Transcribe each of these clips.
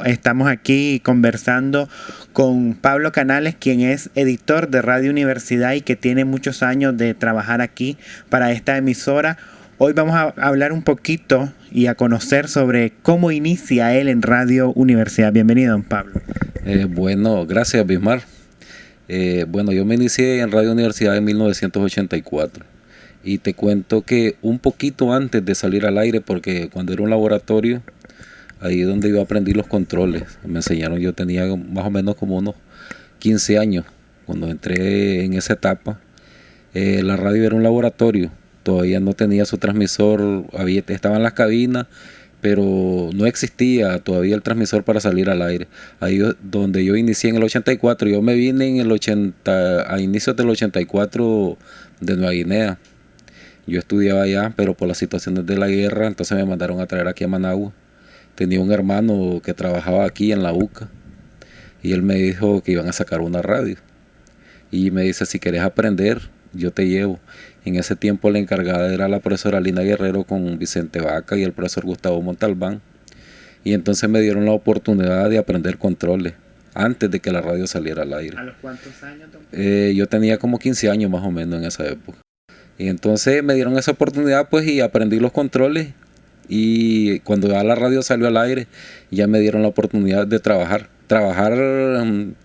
Estamos aquí conversando con Pablo Canales, quien es editor de Radio Universidad y que tiene muchos años de trabajar aquí para esta emisora. Hoy vamos a hablar un poquito y a conocer sobre cómo inicia él en Radio Universidad. Bienvenido, don Pablo. Bueno, gracias, Bismar. Yo me inicié en Radio Universidad en 1984 y te cuento que un poquito antes de salir al aire, porque cuando era un laboratorio, ahí es donde yo aprendí los controles. Me enseñaron, yo tenía más o menos como unos 15 años cuando entré en esa etapa. La radio era un laboratorio, todavía no tenía su transmisor, estaba en las cabinas, pero no existía todavía el transmisor para salir al aire. Ahí donde yo inicié en el 84, yo me vine en el 80, a inicios del 84 de Nueva Guinea. Yo estudiaba allá, pero por las situaciones de la guerra, entonces me mandaron a traer aquí a Managua. Tenía un hermano que trabajaba aquí en la UCA y él me dijo que iban a sacar una radio. Y me dice, si querés aprender, yo te llevo. En ese tiempo la encargada era la profesora Lina Guerrero con Vicente Vaca y el profesor Gustavo Montalbán. Y entonces me dieron la oportunidad de aprender controles antes de que la radio saliera al aire. ¿A los cuántos años? Yo tenía como 15 años más o menos en esa época. Y entonces me dieron esa oportunidad pues y aprendí los controles. Y cuando ya la radio salió al aire, ya me dieron la oportunidad de trabajar.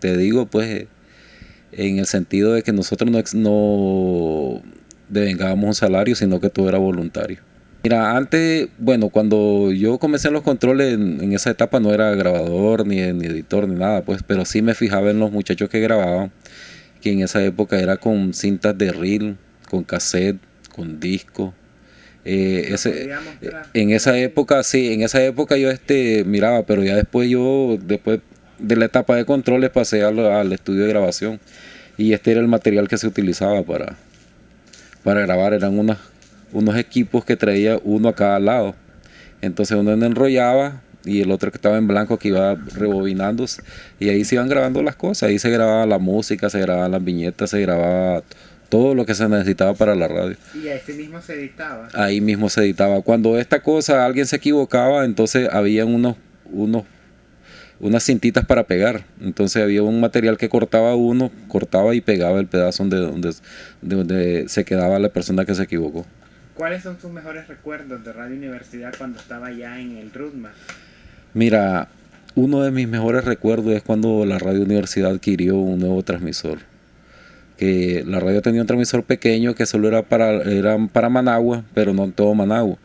Te digo, pues, en el sentido de que nosotros no devengábamos un salario, sino que todo era voluntario. Mira, antes, cuando yo comencé en los controles, en esa etapa no era grabador, ni editor, ni nada, pues, pero sí me fijaba en los muchachos que grababan, que en esa época era con cintas de reel, con cassette, con disco. En esa época yo miraba, pero ya después de la etapa de controles pasé al estudio de grabación y este era el material que se utilizaba para grabar. Eran unos equipos que traía uno a cada lado, entonces uno enrollaba y el otro que estaba en blanco que iba rebobinándose y ahí se iban grabando las cosas. Ahí se grababa la música, se grababan las viñetas, se grababa todo lo que se necesitaba para la radio. ¿Y ahí mismo se editaba? Ahí mismo se editaba. Cuando alguien se equivocaba, entonces había unas cintitas para pegar. Entonces había un material que cortaba y pegaba el pedazo donde se quedaba la persona que se equivocó. ¿Cuáles son sus mejores recuerdos de Radio Universidad cuando estaba ya en el RUDMA? Mira, uno de mis mejores recuerdos es cuando la Radio Universidad adquirió un nuevo transmisor. Que la radio tenía un transmisor pequeño que solo era para Managua, pero no en todo Managua.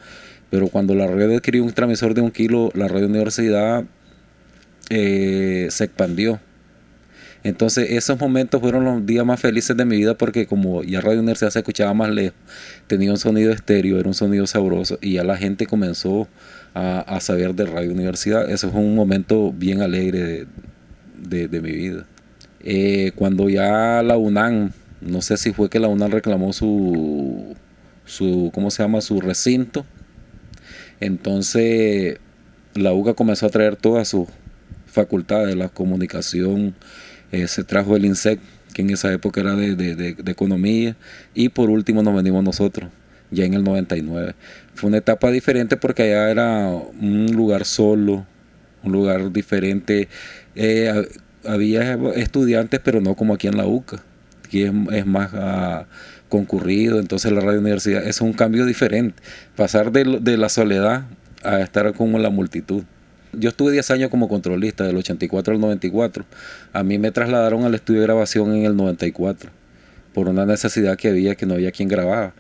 Pero cuando la radio adquirió un transmisor de 1 kilo, la Radio Universidad se expandió. Entonces esos momentos fueron los días más felices de mi vida porque como ya Radio Universidad se escuchaba más lejos, tenía un sonido estéreo, era un sonido sabroso y ya la gente comenzó a saber de Radio Universidad. Eso fue un momento bien alegre de mi vida. Cuando ya la UNAM, no sé si fue que la UNAM reclamó su recinto, entonces la UCA comenzó a traer todas sus facultades, la comunicación, se trajo el INSEC, que en esa época era de economía, y por último nos venimos nosotros, ya en el 99. Fue una etapa diferente porque allá era un lugar solo, un lugar diferente. Había estudiantes, pero no como aquí en la UCA, que es más concurrido. Entonces la Radio Universidad es un cambio diferente, pasar de la soledad a estar como la multitud. Yo estuve 10 años como controlista, del 84 al 94. A mí me trasladaron al estudio de grabación en el 94, por una necesidad que no había quien grababa.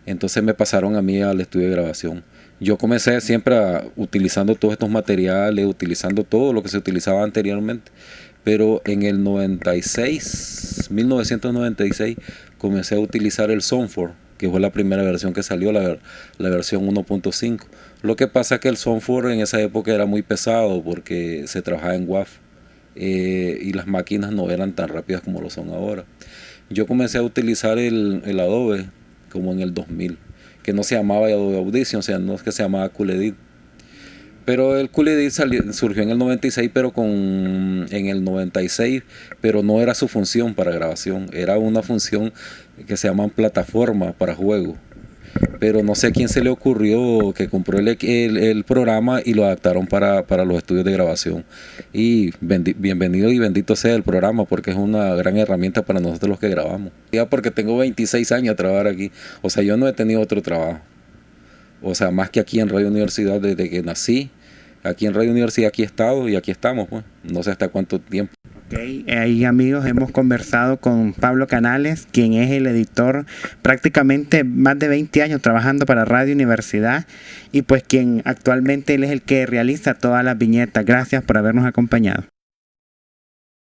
Entonces me pasaron a mí al estudio de grabación. Yo comencé siempre utilizando todos estos materiales, utilizando todo lo que se utilizaba anteriormente. Pero en el 1996, comencé a utilizar el Soundforce, que fue la primera versión que salió, la versión 1.5. Lo que pasa es que el Soundforce en esa época era muy pesado porque se trabajaba en WAV y las máquinas no eran tan rápidas como lo son ahora. Yo comencé a utilizar el Adobe como en el 2000, que no se llamaba Adobe Audition, no es que se llamaba Cool Edit. Pero el Cool Edit surgió en el 96, en el 96, pero no era su función para grabación, era una función que se llama plataforma para juego. pero no sé a quién se le ocurrió que compró el programa y lo adaptaron para los estudios de grabación. Y bienvenido y bendito sea el programa, porque es una gran herramienta para nosotros los que grabamos. Ya porque tengo 26 años a trabajar aquí, o sea, yo no he tenido otro trabajo. O sea, más que aquí en Radio Universidad desde que nací. Aquí en Radio Universidad aquí he estado y aquí estamos, pues. No sé hasta cuánto tiempo. Okay. Ahí, amigos, hemos conversado con Pablo Canales, quien es el editor, prácticamente más de 20 años trabajando para Radio Universidad, y pues quien actualmente él es el que realiza todas las viñetas. Gracias por habernos acompañado.